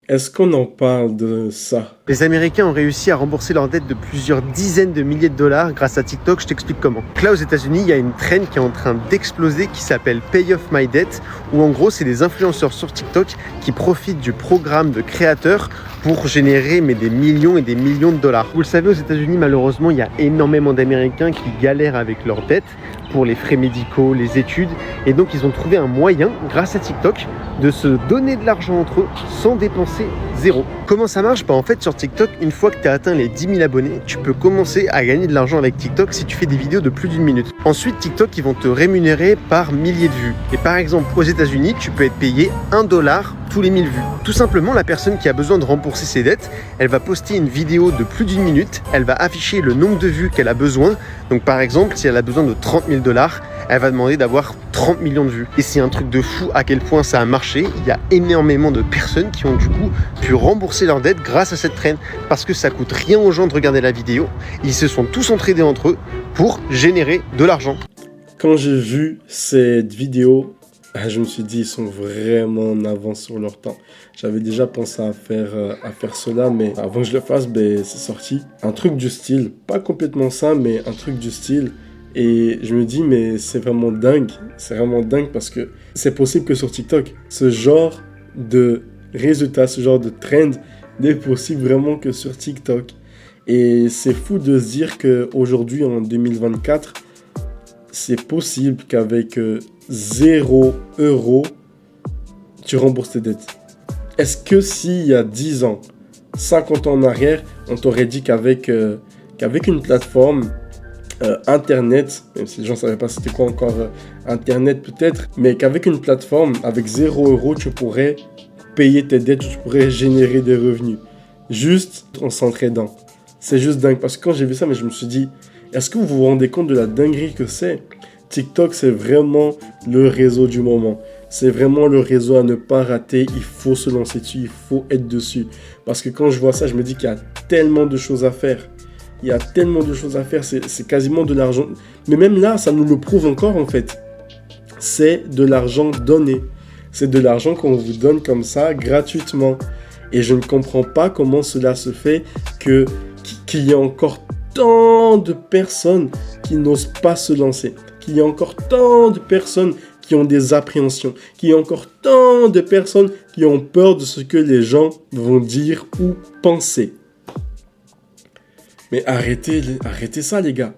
Est-ce qu'on en parle de ça? Les Américains ont réussi à rembourser leurs dettes de plusieurs dizaines de milliers de dollars grâce à TikTok. Je t'explique comment. Donc là, aux États-Unis, il y a une trend qui est en train d'exploser qui s'appelle Pay Off My Debt, où en gros, c'est des influenceurs sur TikTok qui profitent du programme de créateurs pour générer des millions et des millions de dollars. Vous le savez, aux États-Unis, malheureusement, il y a énormément d'Américains qui galèrent avec leurs dettes pour les frais médicaux, les études. Et donc, ils ont trouvé un moyen, grâce à TikTok, de se donner de l'argent entre eux sans dépenser zéro. Comment ça marche? En fait, sur TikTok, une fois que tu as atteint les 10 000 abonnés, tu peux commencer à gagner de l'argent avec TikTok si tu fais des vidéos de plus d'une minute. Ensuite, TikTok, ils vont te rémunérer par milliers de vues. Et par exemple, aux États-Unis, tu peux être payé $1 tous les 1000 vues. Tout simplement, la personne qui a besoin de rembourser ses dettes, elle va poster une vidéo de plus d'une minute, elle va afficher le nombre de vues qu'elle a besoin. Donc par exemple, si elle a besoin de $30 000, elle va demander d'avoir 30 millions de vues. Et c'est un truc de fou à quel point ça a marché. Il y a énormément de personnes qui ont du coup pu rembourser leurs dettes grâce à cette trend. Parce que ça coûte rien aux gens de regarder la vidéo. Ils se sont tous entraînés entre eux pour générer de l'argent. Quand j'ai vu cette vidéo, je me suis dit, ils sont vraiment en avance sur leur temps. J'avais déjà pensé à faire cela, mais avant que je le fasse, c'est sorti. Un truc du style, pas complètement ça, mais un truc du style. Et je me dis, mais c'est vraiment dingue. C'est vraiment dingue parce que c'est possible que sur TikTok, ce genre de résultats, ce genre de trend n'est possible vraiment que sur TikTok. Et c'est fou de se dire qu'aujourd'hui, en 2024, c'est possible qu'avec 0 €, tu rembourses tes dettes. Est-ce que s'il y a 10 ans, 50 ans en arrière, on t'aurait dit qu'avec une plateforme Internet, même si les gens ne savaient pas c'était quoi encore Internet peut-être, mais qu'avec une plateforme, avec 0 €, tu pourrais payer tes dettes, tu pourrais générer des revenus, juste en s'entraidant. C'est juste dingue, parce que quand j'ai vu ça, je me suis dit, est-ce que vous vous rendez compte de la dinguerie que c'est? TikTok, c'est vraiment le réseau du moment. C'est vraiment le réseau à ne pas rater. Il faut se lancer dessus, il faut être dessus. Parce que quand je vois ça, je me dis qu'il y a tellement de choses à faire. Il y a tellement de choses à faire, c'est quasiment de l'argent. Mais même là, ça nous le prouve encore en fait. C'est de l'argent donné. C'est de l'argent qu'on vous donne comme ça, gratuitement. Et je ne comprends pas comment cela se fait qu'il y ait encore tant de personnes qui n'osent pas se lancer. Qu'il y ait encore tant de personnes qui ont des appréhensions. Qu'il y ait encore tant de personnes qui ont peur de ce que les gens vont dire ou penser. Mais arrêtez ça, les gars.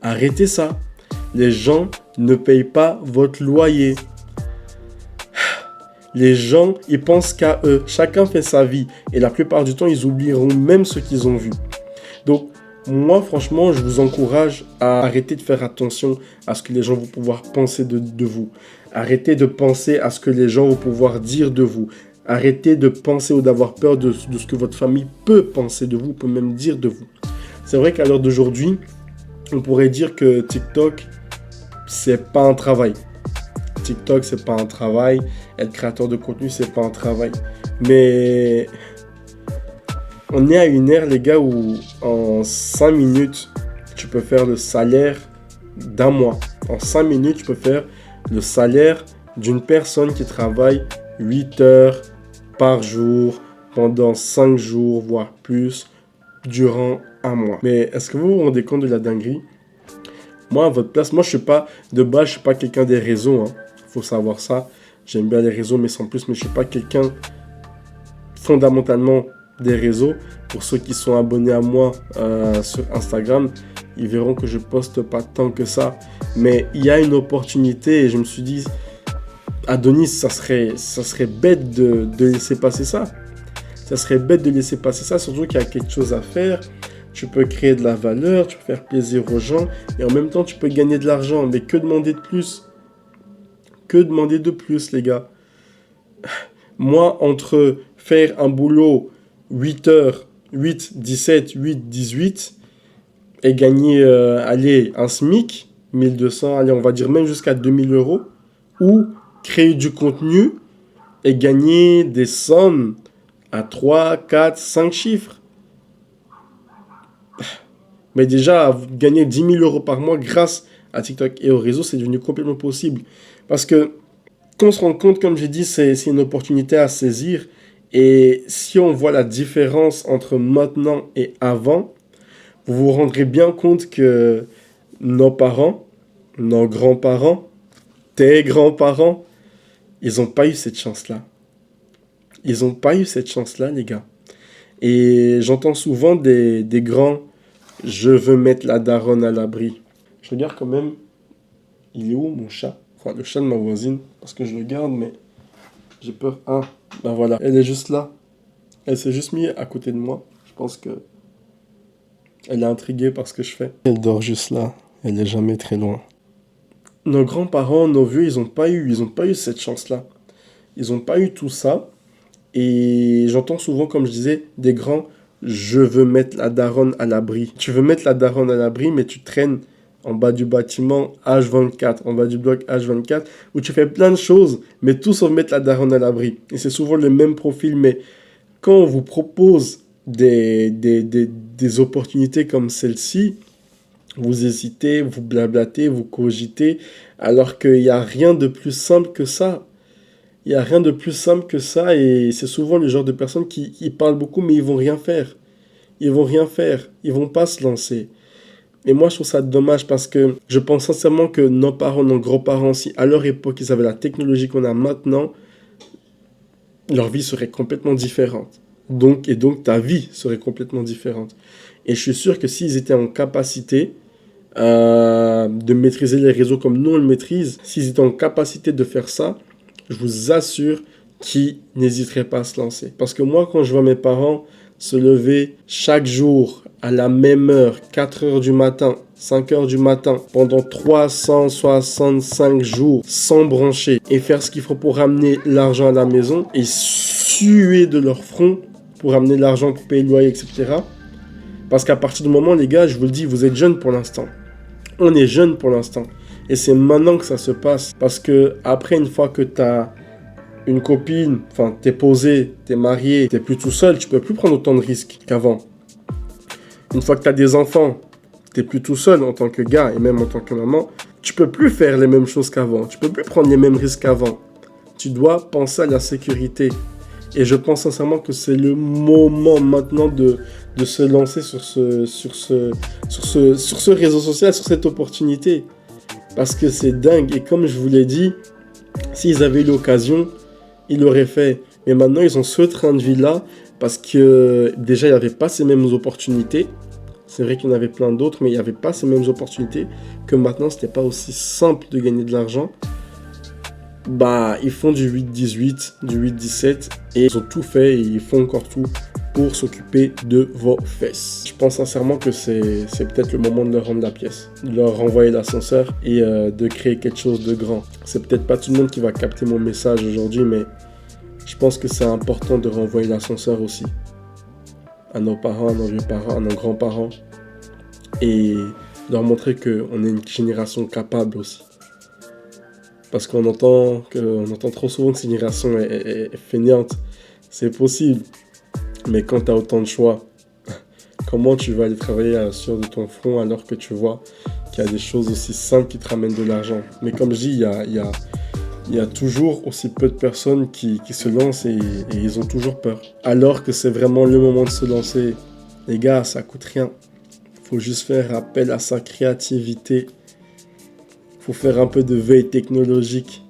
Arrêtez ça. Les gens ne payent pas votre loyer. Les gens, ils pensent qu'à eux. Chacun fait sa vie. Et la plupart du temps, ils oublieront même ce qu'ils ont vu. Donc, moi, franchement, je vous encourage à arrêter de faire attention à ce que les gens vont pouvoir penser de vous. Arrêtez de penser à ce que les gens vont pouvoir dire de vous. Arrêtez de penser ou d'avoir peur de ce que votre famille peut penser de vous, peut même dire de vous. C'est vrai qu'à l'heure d'aujourd'hui, on pourrait dire que TikTok, c'est pas un travail. TikTok, c'est pas un travail. Être créateur de contenu, c'est pas un travail. Mais on est à une ère, les gars, où en 5 minutes, tu peux faire le salaire d'un mois. En 5 minutes, tu peux faire le salaire d'une personne qui travaille 8 heures par jour, pendant 5 jours, voire plus, durant un mois. Mais est-ce que vous vous rendez compte de la dinguerie? Moi, à votre place, je suis pas, de base, je suis pas quelqu'un des réseaux. Faut savoir ça. J'aime bien les réseaux, mais sans plus. Mais je suis pas quelqu'un fondamentalement des réseaux. Pour ceux qui sont abonnés à moi sur Instagram, ils verront que je poste pas tant que ça. Mais il y a une opportunité et je me suis dit, Adonis, ça serait bête de laisser passer ça. Ça serait bête de laisser passer ça, surtout qu'il y a quelque chose à faire. Tu peux créer de la valeur, tu peux faire plaisir aux gens et en même temps, tu peux gagner de l'argent. Mais que demander de plus? Que demander de plus, les gars? Moi, entre faire un boulot 8 heures, 8, 17, 8, 18 et gagner, un SMIC, 1200, allez, on va dire même jusqu'à 2000 €, ou créer du contenu et gagner des sommes à 3, 4, 5 chiffres. Mais déjà, gagner 10 000 € par mois grâce à TikTok et au réseau, c'est devenu complètement possible. Parce que, quand on se rend compte, comme j'ai dit, c'est une opportunité à saisir. Et si on voit la différence entre maintenant et avant, vous vous rendrez bien compte que nos parents, nos grands-parents, tes grands-parents, ils n'ont pas eu cette chance-là. Ils n'ont pas eu cette chance-là, les gars. Et j'entends souvent des grands, je veux mettre la daronne à l'abri. Je regarde quand même, il est où mon chat? Enfin, le chat de ma voisine, parce que je le garde, mais j'ai peur. Ah, ben voilà, elle est juste là. Elle s'est juste mise à côté de moi. Je pense que elle est intriguée par ce que je fais. Elle dort juste là. Elle n'est jamais très loin. Nos grands-parents, nos vieux, ils n'ont pas eu cette chance-là. Ils n'ont pas eu tout ça. Et j'entends souvent, comme je disais, des grands, je veux mettre la daronne à l'abri. Tu veux mettre la daronne à l'abri, mais tu traînes en bas du bâtiment H24, en bas du bloc H24, où tu fais plein de choses, mais tout sauf mettre la daronne à l'abri. Et c'est souvent le même profil, mais quand on vous propose des opportunités comme celle-ci, vous hésitez, vous blablatez, vous cogitez, alors qu'il n'y a rien de plus simple que ça. Il n'y a rien de plus simple que ça, et c'est souvent le genre de personnes qui parlent beaucoup, mais ils vont rien faire. Ils vont rien faire, ils vont pas se lancer. Et moi, je trouve ça dommage parce que je pense sincèrement que nos parents, nos grands-parents, si à leur époque, ils avaient la technologie qu'on a maintenant, leur vie serait complètement différente. Donc ta vie serait complètement différente. Et je suis sûr que s'ils étaient en capacité de maîtriser les réseaux comme nous on le maîtrise, s'ils étaient en capacité de faire ça, je vous assure qu'ils n'hésiteraient pas à se lancer. Parce que moi, quand je vois mes parents se lever chaque jour à la même heure, 4 heures du matin, 5 heures du matin, pendant 365 jours, sans brancher, et faire ce qu'il faut pour ramener l'argent à la maison, et suer de leur front pour ramener l'argent pour payer le loyer, etc. Parce qu'à partir du moment, les gars, je vous le dis, vous êtes jeunes pour l'instant. On est jeunes pour l'instant. Et c'est maintenant que ça se passe. Parce que après, une fois que tu as une copine, enfin, t'es posé, t'es marié, t'es plus tout seul, tu peux plus prendre autant de risques qu'avant. Une fois que tu as des enfants, t'es plus tout seul en tant que gars et même en tant que maman, tu peux plus faire les mêmes choses qu'avant. Tu peux plus prendre les mêmes risques qu'avant. Tu dois penser à la sécurité. Et je pense sincèrement que c'est le moment maintenant de se lancer sur ce réseau social, sur cette opportunité. Parce que c'est dingue. Et comme je vous l'ai dit, s'ils avaient eu l'occasion, ils l'auraient fait. Mais maintenant, ils ont ce train de vie-là parce que déjà, il n'y avait pas ces mêmes opportunités. C'est vrai qu'il y en avait plein d'autres, mais il n'y avait pas ces mêmes opportunités. Que maintenant, ce n'était pas aussi simple de gagner de l'argent. Bah, ils font du 8-18, du 8-17 et ils ont tout fait et ils font encore tout pour s'occuper de vos fesses. Je pense sincèrement que c'est peut-être le moment de leur rendre la pièce, de leur renvoyer l'ascenseur et de créer quelque chose de grand. C'est peut-être pas tout le monde qui va capter mon message aujourd'hui, mais je pense que c'est important de renvoyer l'ascenseur aussi à nos parents, à nos vieux-parents, à nos grands-parents et leur montrer qu'on est une génération capable aussi. Parce qu'on entend trop souvent que cette génération est fainéante. C'est possible. Mais quand tu as autant de choix, comment tu vas aller travailler sur de ton front alors que tu vois qu'il y a des choses aussi simples qui te ramènent de l'argent. Mais comme je dis, il y a toujours aussi peu de personnes qui se lancent et ils ont toujours peur. Alors que c'est vraiment le moment de se lancer. Les gars, ça coûte rien. Il faut juste faire appel à sa créativité. Faut faire un peu de veille technologique.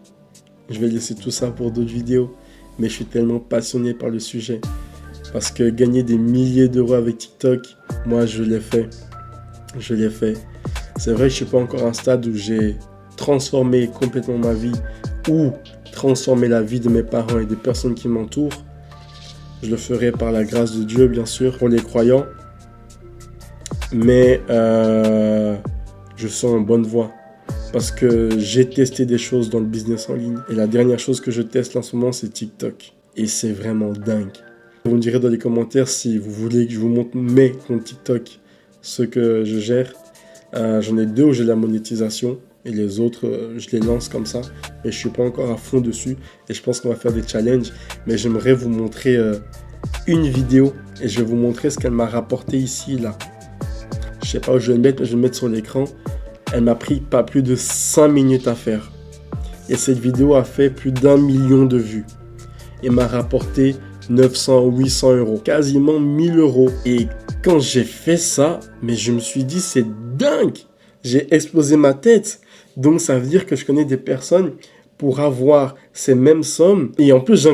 Je vais laisser tout ça pour d'autres vidéos. Mais je suis tellement passionné par le sujet. Parce que gagner des milliers d'euros avec TikTok, moi je l'ai fait. Je l'ai fait. C'est vrai que je ne suis pas encore à un stade où j'ai transformé complètement ma vie ou transformé la vie de mes parents et des personnes qui m'entourent. Je le ferai par la grâce de Dieu, bien sûr, pour les croyants. Mais je suis en bonne voie. Parce que j'ai testé des choses dans le business en ligne. Et la dernière chose que je teste en ce moment, c'est TikTok. Et c'est vraiment dingue. Vous me direz dans les commentaires si vous voulez que je vous montre mes comptes TikTok, ceux que je gère. J'en ai 2 où j'ai la monétisation. Et les autres, je les lance comme ça. Et je ne suis pas encore à fond dessus. Et je pense qu'on va faire des challenges. Mais j'aimerais vous montrer une vidéo. Et je vais vous montrer ce qu'elle m'a rapporté ici, là. Je ne sais pas où je vais le mettre, mais je vais le mettre sur l'écran. Elle m'a pris pas plus de 5 minutes à faire. Et cette vidéo a fait plus d'1 million de vues. Et m'a rapporté 900, 800 euros, quasiment 1000 euros. Et quand j'ai fait ça, mais je me suis dit, c'est dingue. J'ai explosé ma tête. Donc, ça veut dire que je connais des personnes pour avoir ces mêmes sommes. Et en plus,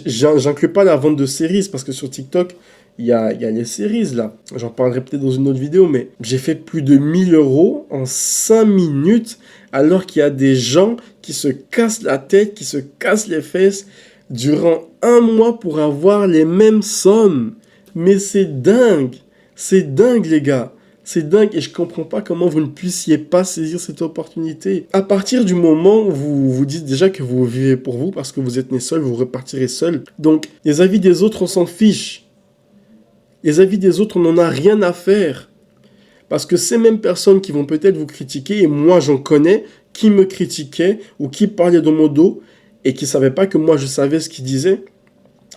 j'inclus pas la vente de séries parce que sur TikTok, il y a les séries là. J'en parlerai peut-être dans une autre vidéo, mais j'ai fait plus de 1000 euros en 5 minutes alors qu'il y a des gens qui se cassent la tête, qui se cassent les fesses durant un mois pour avoir les mêmes sommes. Mais c'est dingue. C'est dingue, les gars. C'est dingue et je comprends pas comment vous ne puissiez pas saisir cette opportunité. À partir du moment où vous vous dites déjà que vous vivez pour vous parce que vous êtes né seul, vous repartirez seul. Donc, les avis des autres, on s'en fiche. Les avis des autres, on n'en a rien à faire. Parce que ces mêmes personnes qui vont peut-être vous critiquer, et moi j'en connais, qui me critiquaient ou qui parlaient dans mon dos et qui ne savaient pas que moi je savais ce qu'ils disaient.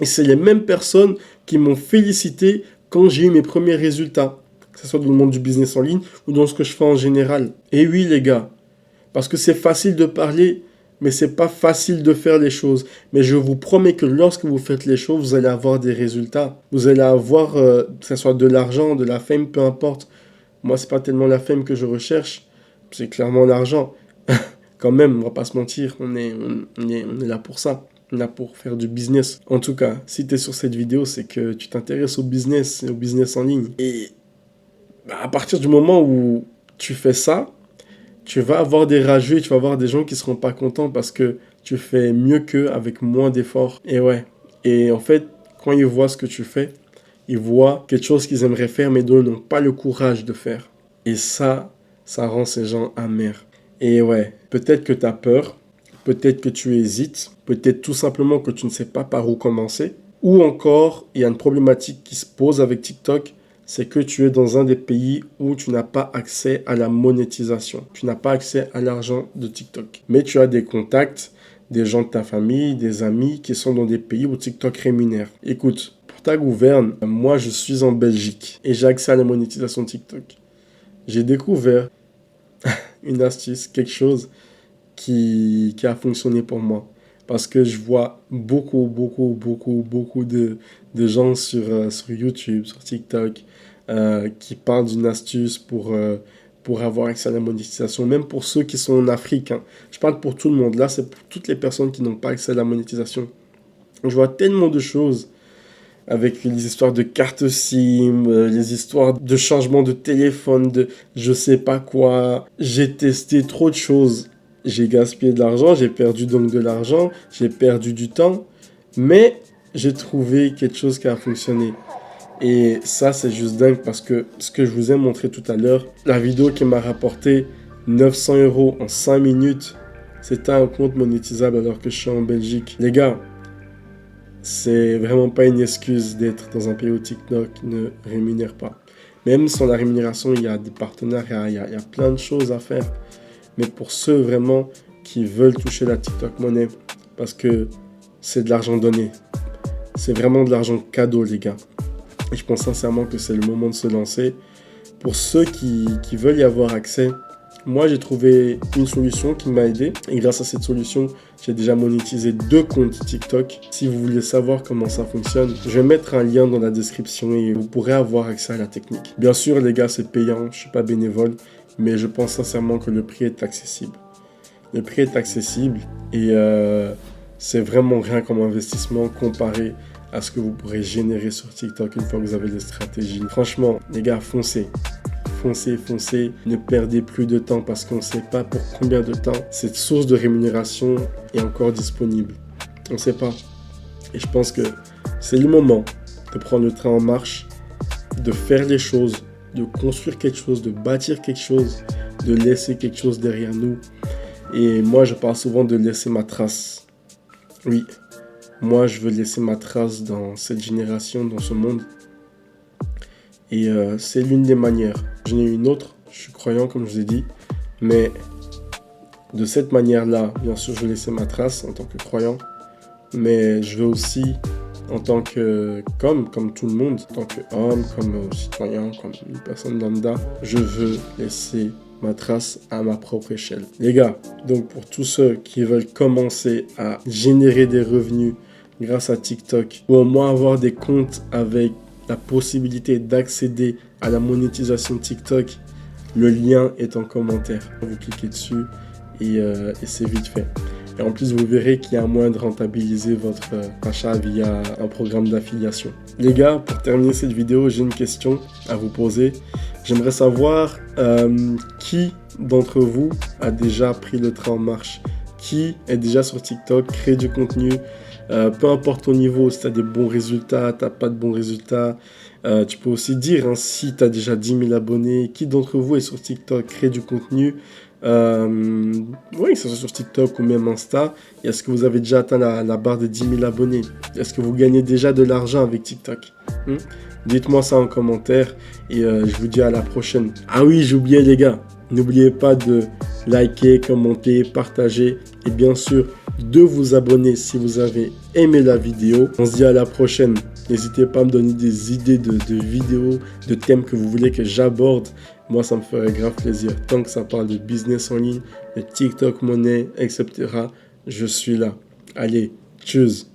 Et c'est les mêmes personnes qui m'ont félicité quand j'ai eu mes premiers résultats. Que ce soit dans le monde du business en ligne ou dans ce que je fais en général. Et oui les gars, parce que c'est facile de parler, mais c'est pas facile de faire les choses. Mais je vous promets que lorsque vous faites les choses, vous allez avoir des résultats. Vous allez avoir, que ce soit de l'argent, de la fame, peu importe. Moi, c'est pas tellement la fame que je recherche, c'est clairement l'argent. Quand même, on va pas se mentir, on est là pour ça. On est là pour faire du business. En tout cas, si tu es sur cette vidéo, c'est que tu t'intéresses au business en ligne. Et à partir du moment où tu fais ça, tu vas avoir des rageux, tu vas avoir des gens qui seront pas contents parce que tu fais mieux qu'eux avec moins d'efforts. Et ouais. Et en fait, quand ils voient ce que tu fais, ils voient quelque chose qu'ils aimeraient faire mais dont ils n'ont pas le courage de faire. Et ça rend ces gens amers. Et ouais, peut-être que tu as peur, peut-être que tu hésites, peut-être tout simplement que tu ne sais pas par où commencer. Ou encore, il y a une problématique qui se pose avec TikTok, c'est que tu es dans un des pays où tu n'as pas accès à la monétisation. Tu n'as pas accès à l'argent de TikTok. Mais tu as des contacts, des gens de ta famille, des amis qui sont dans des pays où TikTok rémunère. Écoute, pour ta gouverne, moi je suis en Belgique et j'ai accès à la monétisation TikTok. J'ai découvert une astuce, quelque chose qui a fonctionné pour moi. Parce que je vois beaucoup de gens sur YouTube, sur TikTok, qui parlent d'une astuce pour avoir accès à la monétisation, même pour ceux qui sont en Afrique. Hein. Je parle pour tout le monde. Là, c'est pour toutes les personnes qui n'ont pas accès à la monétisation. Je vois tellement de choses avec les histoires de carte SIM, les histoires de changement de téléphone, de je sais pas quoi. J'ai testé trop de choses. J'ai gaspillé de l'argent, j'ai perdu donc de l'argent, j'ai perdu du temps, mais j'ai trouvé quelque chose qui a fonctionné. Et ça, c'est juste dingue parce que ce que je vous ai montré tout à l'heure, la vidéo qui m'a rapporté 900 euros en 5 minutes, c'était un compte monétisable alors que je suis en Belgique. Les gars, c'est vraiment pas une excuse d'être dans un pays où TikTok ne rémunère pas. Même sans la rémunération, il y a des partenariats, il y a plein de choses à faire. Mais pour ceux vraiment qui veulent toucher la TikTok monnaie, parce que c'est de l'argent donné. C'est vraiment de l'argent cadeau, les gars. Et je pense sincèrement que c'est le moment de se lancer. Pour ceux qui veulent y avoir accès, moi j'ai trouvé une solution qui m'a aidé. Et grâce à cette solution, j'ai déjà monétisé 2 comptes TikTok. Si vous voulez savoir comment ça fonctionne, je vais mettre un lien dans la description et vous pourrez avoir accès à la technique. Bien sûr, les gars, c'est payant. Je ne suis pas bénévole. Mais je pense sincèrement que le prix est accessible. Le prix est accessible et c'est vraiment rien comme investissement comparé à ce que vous pourrez générer sur TikTok une fois que vous avez des stratégies. Franchement, les gars, foncez. Foncez. Ne perdez plus de temps parce qu'on ne sait pas pour combien de temps cette source de rémunération est encore disponible. On ne sait pas. Et je pense que c'est le moment de prendre le train en marche, de faire les choses, de construire quelque chose, de bâtir quelque chose, de laisser quelque chose derrière nous. Et moi, je parle souvent de laisser ma trace. Oui, moi, je veux laisser ma trace dans cette génération, dans ce monde. Et c'est l'une des manières. J'en ai une autre, je suis croyant, comme je vous ai dit. Mais de cette manière-là, bien sûr, je veux laisser ma trace en tant que croyant. Mais je veux aussi, en tant que comme tout le monde, en tant qu'homme, comme citoyen, comme une personne lambda, je veux laisser ma trace à ma propre échelle. Les gars, donc pour tous ceux qui veulent commencer à générer des revenus grâce à TikTok, ou au moins avoir des comptes avec la possibilité d'accéder à la monétisation de TikTok, le lien est en commentaire. Vous cliquez dessus et c'est vite fait. Et en plus, vous verrez qu'il y a un moyen de rentabiliser votre achat via un programme d'affiliation. Les gars, pour terminer cette vidéo, j'ai une question à vous poser. J'aimerais savoir qui d'entre vous a déjà pris le train en marche? Qui est déjà sur TikTok, crée du contenu, peu importe ton niveau, si tu as des bons résultats, tu n'as pas de bons résultats. Tu peux aussi dire si tu as déjà 10 000 abonnés, qui d'entre vous est sur TikTok, crée du contenu, oui, que ce soit sur TikTok ou même Insta. Et est-ce que vous avez déjà atteint la barre de 10 000 abonnés? Est-ce que vous gagnez déjà de l'argent avec TikTok? Dites-moi ça en commentaire et je vous dis à la prochaine. Ah oui, j'ai oublié les gars, n'oubliez pas de liker, commenter, partager et bien sûr de vous abonner si vous avez aimé la vidéo. On se dit à la prochaine. N'hésitez pas à me donner des idées de vidéos, de thèmes que vous voulez que j'aborde. Moi, ça me ferait grave plaisir. Tant que ça parle de business en ligne, de TikTok monnaie, etc., je suis là. Allez, tchuss!